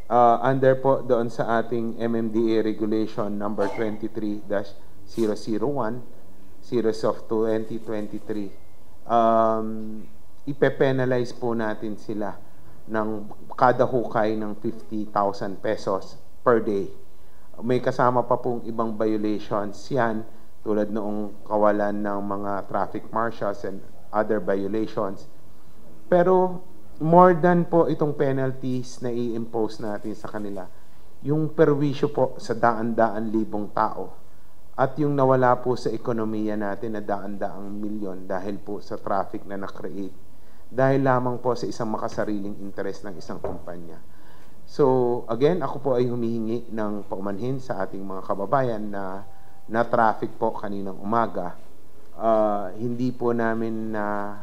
under po doon sa ating MMDA Regulation number 23-001, Series of 2023, ipe-penalize po natin sila ng kada hukay ng 50,000 pesos per day. May kasama pa pong ibang violations yan, tulad noong kawalan ng mga traffic marshals and other violations. Pero more than po itong penalties na i-impose natin sa kanila, yung perwisyo po sa daan-daan libong tao at yung nawala po sa ekonomiya natin na daan-daang milyon dahil po sa traffic na na-create dahil lamang po sa isang makasariling interes ng isang kumpanya. So again, ako po ay humihingi ng paumanhin sa ating mga kababayan na traffic po kaninang umaga. Hindi po namin na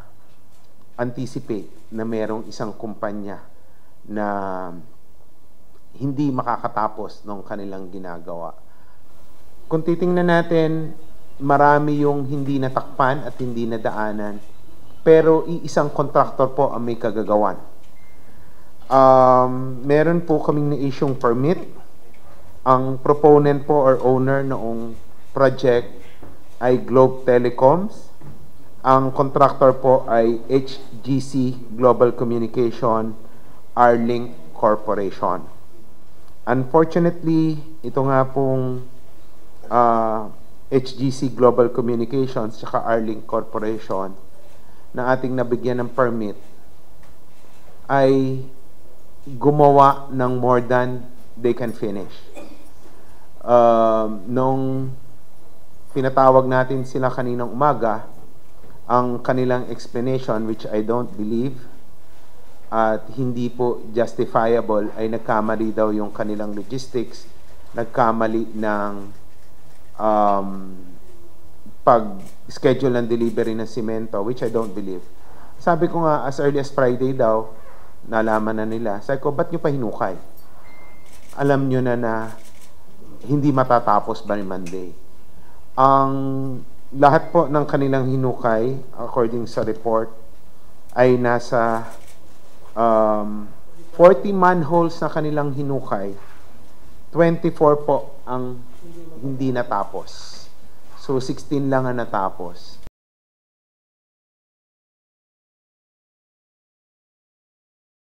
anticipate na merong isang kumpanya na hindi makakatapos ng kanilang ginagawa. Kung titingnan natin, marami yung hindi natakpan at hindi nadaanan, pero isang contractor po ang may kagagawan. Meron po kaming na-issuing permit. Ang proponent po or owner noong project ay Globe Telecoms. Ang contractor po ay HGC Global Communication Arlink Corporation. Unfortunately, ito nga pong HGC Global Communications at Arlink Corporation na ating nabigyan ng permit ay gumawa ng more than they can finish. Nung pinatawag natin sila kaninang umaga, ang kanilang explanation, which I don't believe at hindi po justifiable, ay nagkamali daw yung kanilang logistics, nagkamali ng pag-schedule ng delivery ng simento, which I don't believe. Sabi ko nga, as early as Friday daw, nalaman na nila. Sabi ko, ba't nyo pa hinukay? Alam nyo na hindi matatapos by Monday. Ang lahat po ng kanilang hinukay, according sa report, ay nasa 40 manholes na kanilang hinukay, 24 po ang hindi natapos. So 16 lang ang natapos.